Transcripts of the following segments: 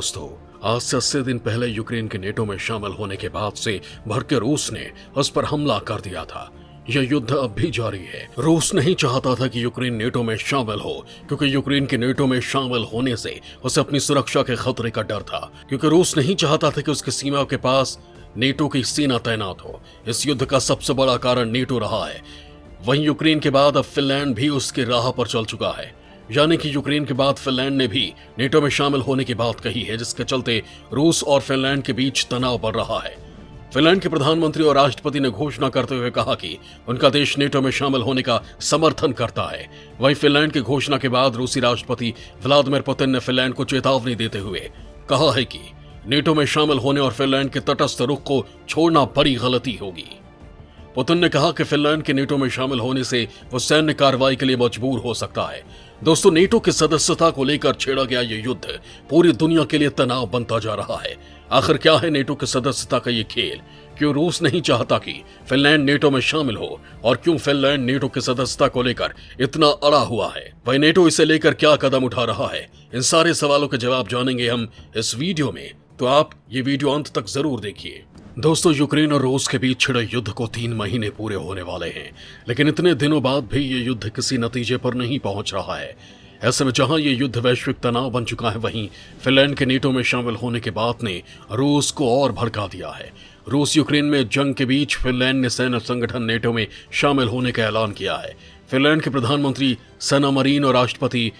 दोस्तों, आज से 80 दिन पहले यूक्रेन के नेटो में शामिल होने के बाद से भड़के रूस ने उस पर हमला कर दिया था। यह युद्ध अब भी जारी है। रूस नहीं चाहता था कि यूक्रेन नेटो में शामिल हो, क्योंकि यूक्रेन के नेटो में शामिल होने से उसे अपनी सुरक्षा के खतरे का डर था। क्योंकि रूस नहीं चाहता था कि उसकी सीमा के पास नेटो की सेना तैनात हो। इस युद्ध का सबसे बड़ा कारण नेटो रहा है। वहीं यूक्रेन के बाद अब फिनलैंड भी उसकी राह पर चल चुका है। यानी कि यूक्रेन के बाद फिनलैंड ने भी नेटो में शामिल होने की बात कही है, जिसके चलते रूस और फिनलैंड के बीच तनाव बढ़ रहा है। फिनलैंड के प्रधानमंत्री और राष्ट्रपति ने घोषणा करते हुए कहा कि उनका देश नेटो में शामिल होने का समर्थन करता है। वहीं फिनलैंड की घोषणा के बाद रूसी राष्ट्रपति व्लादिमीर पुतिन ने फिनलैंड को चेतावनी देते हुए कहा है कि नेटो में शामिल होने और फिनलैंड के तटस्थ रुख को छोड़ना बड़ी गलती होगी। पुतिन ने कहा कि फिनलैंड के नेटो में शामिल होने से वो सैन्य कार्रवाई के लिए मजबूर हो सकता है। दोस्तों, नेटो की सदस्यता को लेकर छेड़ा गया ये युद्ध पूरी दुनिया के लिए तनाव बनता जा रहा है। आखिर क्या है नेटो की सदस्यता का ये खेल? क्यों रूस नहीं चाहता कि फिनलैंड नेटो में शामिल हो, और क्यों फिनलैंड नेटो की सदस्यता को लेकर इतना अड़ा हुआ है? वही नेटो इसे लेकर क्या कदम उठा रहा है? इन सारे सवालों के जवाब जानेंगे हम इस वीडियो में, तो आप ये वीडियो अंत तक जरूर देखिए। दोस्तों, यूक्रेन और रूस के बीच छिड़े युद्ध को 3 महीने पूरे होने वाले हैं, लेकिन इतने दिनों बाद भी ये युद्ध किसी नतीजे पर नहीं पहुंच रहा है। ऐसे में जहां ये युद्ध वैश्विक तनाव बन चुका है, वहीं फिनलैंड के नेटो में शामिल होने के बाद ने रूस को और भड़का दिया है। रूस यूक्रेन में जंग के बीच फिनलैंड ने सैन्य संगठन नेटो में शामिल होने का ऐलान किया है। फिनलैंड के प्रधानमंत्री सना मरीन और राष्ट्रपति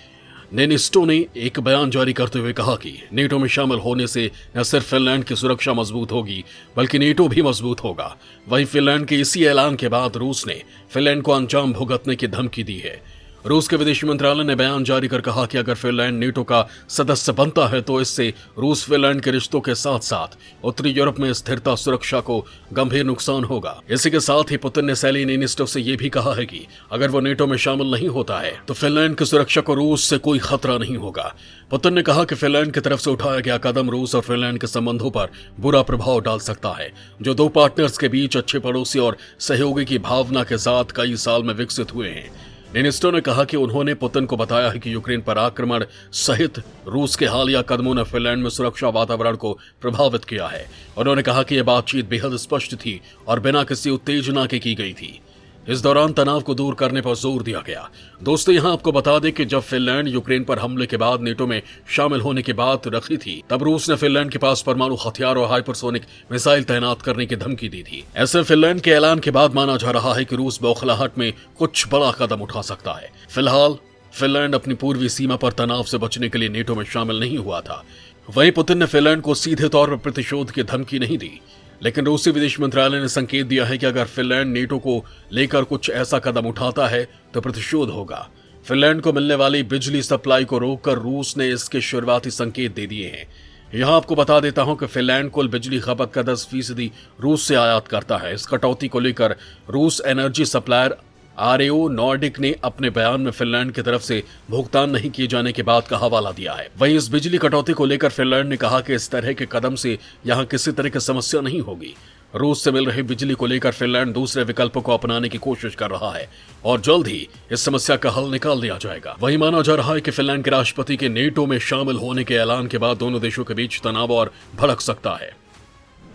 निनिस्टो ने एक बयान जारी करते हुए कहा कि नेटो में शामिल होने से न सिर्फ फिनलैंड की सुरक्षा मजबूत होगी, बल्कि नेटो भी मजबूत होगा। वहीं फिनलैंड के इसी ऐलान के बाद रूस ने फिनलैंड को अंजाम भुगतने की धमकी दी है। रूस के विदेश मंत्रालय ने बयान जारी कर कहा कि अगर फिनलैंड नेटो का सदस्य बनता है तो इससे रूस फिनलैंड के रिश्तों के साथ साथ उत्तरी यूरोप में स्थिरता सुरक्षा को गंभीर नुकसान होगा। इसी के साथ ही पुतिन ने सैली निनिस्टो से यह भी कहा है कि अगर वो नेटो में शामिल नहीं होता है तो फिनलैंड की सुरक्षा को रूस से कोई खतरा नहीं होगा। पुतिन ने कहा कि फिनलैंड की तरफ से उठाया गया कदम रूस और फिनलैंड के संबंधों पर बुरा प्रभाव डाल सकता है, जो दो पार्टनर्स के बीच अच्छे पड़ोसी और सहयोगी की भावना के साथ कई साल में विकसित हुए हैं। निनिस्टो ने कहा कि उन्होंने पुतिन को बताया है कि यूक्रेन पर आक्रमण सहित रूस के हालिया कदमों ने फिनलैंड में सुरक्षा वातावरण को प्रभावित किया है। उन्होंने कहा कि यह बातचीत बेहद स्पष्ट थी और बिना किसी उत्तेजना के की गई थी। इस दौरान तनाव को दूर करने पर जोर दिया गया। दोस्तों, यहां आपको बता दें कि जब फिनलैंड यूक्रेन पर हमले के बाद नेटो में शामिल होने की बात रखी थी, तब रूस ने फिनलैंड के पास परमाणु हथियार और हाइपरसोनिक मिसाइल तैनात करने की धमकी दी थी। ऐसे फिनलैंड के ऐलान के बाद माना जा रहा है कि रूस बौखलाहट में कुछ बड़ा कदम उठा सकता है। फिलहाल फिनलैंड अपनी पूर्वी सीमा पर तनाव से बचने के लिए नेटो में शामिल नहीं हुआ था। वहीं पुतिन ने फिनलैंड को सीधे तौर पर प्रतिशोध की धमकी नहीं दी, लेकिन रूसी विदेश मंत्रालय ने संकेत दिया है कि अगर फिनलैंड नेटो को लेकर कुछ ऐसा कदम उठाता है तो प्रतिशोध होगा। फिनलैंड को मिलने वाली बिजली सप्लाई को रोककर रूस ने इसके शुरुआती संकेत दे दिए हैं। यहां आपको बता देता हूं कि फिनलैंड कुल बिजली खपत का 10% रूस से आयात करता है। इस कटौती को लेकर रूस एनर्जी सप्लायर आरएओ नॉर्डिक ने अपने बयान में फिनलैंड की तरफ से भुगतान नहीं किए जाने के बाद का हवाला दिया है। वहीं इस बिजली कटौती को लेकर फिनलैंड ने कहा कि इस तरह के कदम से यहां किसी तरह की समस्या नहीं होगी। रूस से मिल रही बिजली को लेकर फिनलैंड दूसरे विकल्पों को अपनाने की कोशिश कर रहा है और जल्द ही इस समस्या का हल निकाल लिया जाएगा। वहीं माना जा रहा है कि फिनलैंड के राष्ट्रपति के नेटो में शामिल होने के ऐलान के बाद दोनों देशों के बीच तनाव और भड़क सकता है।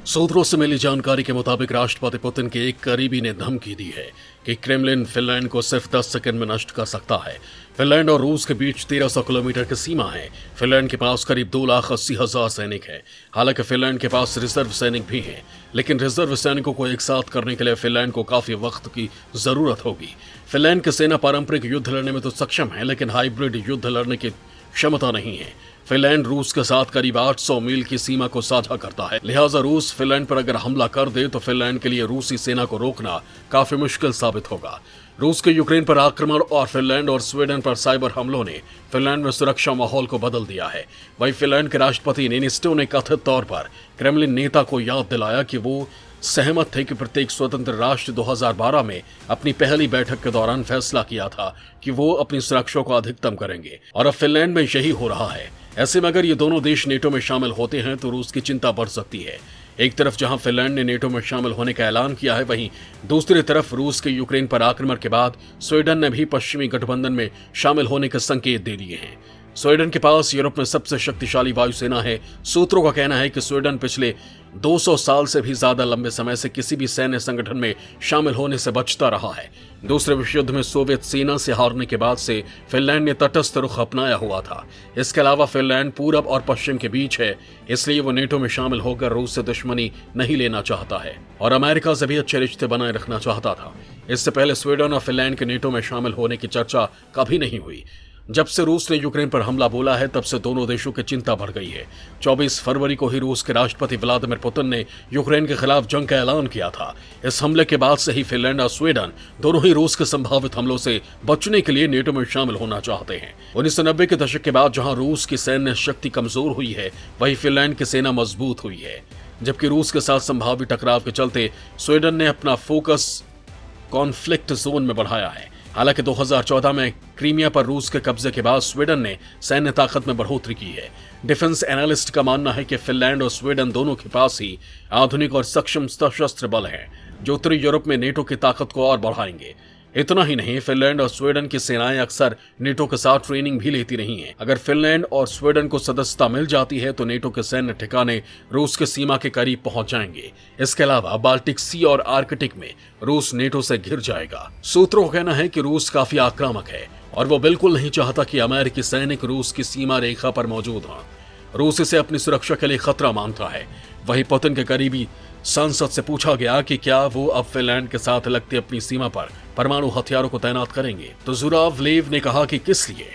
सूत्रों से मिली जानकारी के मुताबिक राष्ट्रपति पुतिन के एक करीबी ने धमकी दी है कि क्रेमलिन फिनलैंड को सिर्फ 10 सेकंड में नष्ट कर सकता है। फिनलैंड और रूस के बीच 1300 किलोमीटर की सीमा है। फिनलैंड के पास करीब 2,80,000 सैनिक हैं। हालांकि फिनलैंड के पास रिजर्व सैनिक भी हैं, लेकिन रिजर्व सैनिकों को एक साथ करने के लिए फिनलैंड को काफी वक्त की जरूरत होगी। फिनलैंड की सेना पारंपरिक युद्ध लड़ने में तो सक्षम है, लेकिन हाइब्रिड युद्ध लड़ने की क्षमता नहीं है। फिनलैंड रूस के साथ करीब 800 मील की सीमा को साझा करता है, लिहाजा रूस फिनलैंड पर अगर हमला कर दे तो फिनलैंड के लिए रूसी सेना को रोकना काफी मुश्किल साबित होगा। रूस के यूक्रेन पर आक्रमण और फिनलैंड और स्वीडन पर साइबर हमलों ने फिनलैंड में सुरक्षा माहौल को बदल दिया है। वहीं फिनलैंड के राष्ट्रपति निनिस्टो ने कथित तौर पर क्रेमलिन नेता को याद दिलाया कि वो सहमत थे कि प्रत्येक स्वतंत्र राष्ट्र 2012 में अपनी पहली बैठक के दौरान फैसला किया था कि वो अपनी सुरक्षा को अधिकतम करेंगे, और अब फिनलैंड में यही हो रहा है। ऐसे में अगर ये दोनों देश नेटो में शामिल होते हैं तो रूस की चिंता बढ़ सकती है। एक तरफ जहां फिनलैंड ने नेटो में शामिल होने का ऐलान किया है, वहीं दूसरी तरफ रूस के यूक्रेन पर आक्रमण के बाद स्वीडन ने भी पश्चिमी गठबंधन में शामिल होने के संकेत दे दिए हैं। स्वीडन के पास यूरोप में सबसे शक्तिशाली वायुसेना है। सूत्रों का कहना है कि स्वीडन पिछले 200 साल से भी ज्यादा लंबे समय से किसी भी सैन्य संगठन में शामिल होने से बचता रहा है। दूसरे विश्व युद्ध में सोवियत सेना से हारने के बाद से फिनलैंड ने तटस्थ रुख अपनाया हुआ था। इसके अलावा फिनलैंड पूरब और पश्चिम के बीच है, इसलिए वो नेटो में शामिल होकर रूस से दुश्मनी नहीं लेना चाहता है और अमेरिका से भी अच्छे रिश्ते बनाए रखना चाहता था। इससे पहले स्वीडन और फिनलैंड के नेटो में शामिल होने की चर्चा कभी नहीं हुई। जब से रूस ने यूक्रेन पर हमला बोला है तब से दोनों देशों की चिंता बढ़ गई है। 24 फरवरी को ही रूस के राष्ट्रपति व्लादिमीर पुतिन ने यूक्रेन के खिलाफ जंग का ऐलान किया था। इस हमले के बाद से ही फिनलैंड और स्वीडन दोनों ही रूस के संभावित हमलों से बचने के लिए नेटो में शामिल होना चाहते हैं। 1990 के दशक के बाद जहां रूस की सैन्य शक्ति कमजोर हुई है, वहीं फिनलैंड की सेना मजबूत हुई है। जबकि रूस के साथ संभावित टकराव के चलते स्वीडन ने अपना फोकस कॉन्फ्लिक्ट जोन में बढ़ाया है। हालांकि 2014 में क्रीमिया पर रूस के कब्जे के बाद स्वीडन ने सैन्य ताकत में बढ़ोतरी की है। डिफेंस एनालिस्ट का मानना है कि फिनलैंड और स्वीडन दोनों के पास ही आधुनिक और सक्षम सशस्त्र बल हैं, जो उत्तरी यूरोप में नेटो की ताकत को और बढ़ाएंगे। इतना ही नहीं, फिनलैंड और स्वीडन की सेनाएं अक्सर नेटो के साथ ट्रेनिंग भी लेती रही हैं। अगर फिनलैंड और स्वीडन को सदस्यता मिल जाती है तो नेटो के सैन्य ठिकाने रूस के सीमा के करीब पहुंच जाएंगे। इसके अलावा बाल्टिक सी और आर्कटिक में रूस नेटो से घिर जाएगा। सूत्रों का कहना है कि रूस काफी आक्रामक है और वो बिल्कुल नहीं चाहता कि अमेरिकी सैनिक रूस की सीमा रेखा पर मौजूद हों। रूस इसे अपनी सुरक्षा के लिए खतरा मानता है। वहीं पुतिन के करीबी सांसद से पूछा गया कि क्या वो अब फिनलैंड के साथ लगती अपनी सीमा पर परमाणु हथियारों को तैनात करेंगे, तो जुरावलेव ने कहा कि किस लिए,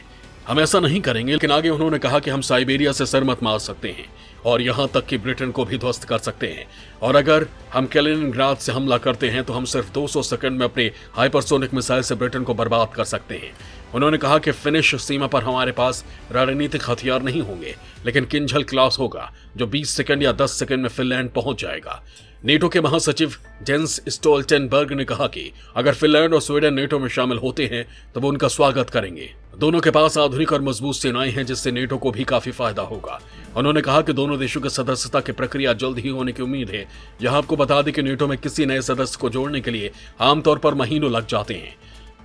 हम ऐसा नहीं करेंगे। लेकिन आगे उन्होंने कहा कि हम साइबेरिया से सर मत मार सकते हैं और यहां तक कि ब्रिटेन को भी ध्वस्त कर सकते हैं, और अगर हम कैलिनिनग्राड से हमला करते हैं तो हम सिर्फ 200 सेकंड में अपने हाइपरसोनिक मिसाइल से ब्रिटेन को बर्बाद कर सकते हैं। उन्होंने कहा कि फिनिश सीमा पर हमारे पास रणनीतिक हथियार नहीं होंगे, लेकिन किंझल क्लास होगा जो 20 सेकंड या 10 सेकंड में फिनलैंड पहुंच जाएगा। नेटो के महासचिव जेंस स्टोल्टेनबर्ग ने कहा कि अगर फिनलैंड और स्वीडन नेटो में शामिल होते हैं तो वो उनका स्वागत करेंगे। दोनों के पास आधुनिक और मजबूत सेनाएं हैं, जिससे नेटो को भी काफी फायदा होगा। उन्होंने कहा कि दोनों देशों की सदस्यता की प्रक्रिया जल्द ही होने की उम्मीद है। यहां आपको बता दें कि नेटो में किसी नए सदस्य को जोड़ने के लिए आमतौर पर महीनों लग जाते हैं,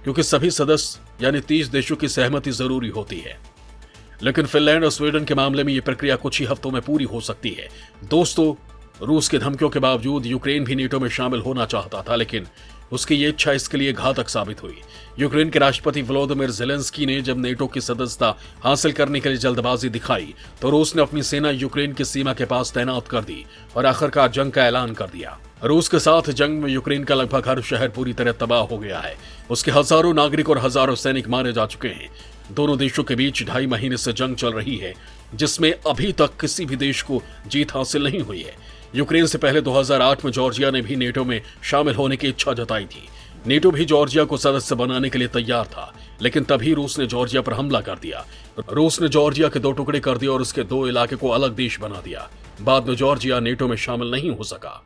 क्योंकि सभी सदस्य यानी 30 देशों की सहमति जरूरी होती है। लेकिन फिनलैंड और स्वीडन के मामले में यह प्रक्रिया कुछ ही हफ्तों में पूरी हो सकती है। दोस्तों, रूस की धमकियों के बावजूद यूक्रेन भी नेटो में शामिल होना चाहता था, लेकिन उसकी ये इच्छा इसके लिए घातक साबित हुई। यूक्रेन के राष्ट्रपति व्लादिमीर ज़ेलेंस्की ने जब नेटो की सदस्यता हासिल करने के लिए जल्दबाजी दिखाई तो रूस ने अपनी सेना यूक्रेन की सीमा के पास तैनात कर दी और आखिरकार जंग का ऐलान कर दिया। रूस के साथ जंग में यूक्रेन का लगभग हर शहर पूरी तरह तबाह हो गया है। उसके हजारों नागरिक और हजारों सैनिक मारे जा चुके हैं। दोनों देशों के बीच 2.5 महीने से जंग चल रही है, जिसमें अभी तक किसी भी देश को जीत हासिल नहीं हुई है। यूक्रेन से पहले 2008 में जॉर्जिया ने भी नेटो में शामिल होने की इच्छा जताई थी। नेटो भी जॉर्जिया को सदस्य बनाने के लिए तैयार था, लेकिन तभी रूस ने जॉर्जिया पर हमला कर दिया। रूस ने जॉर्जिया के 2 टुकड़े कर दिए और उसके 2 इलाके को अलग देश बना दिया। बाद में जॉर्जिया नेटो में शामिल नहीं हो सका।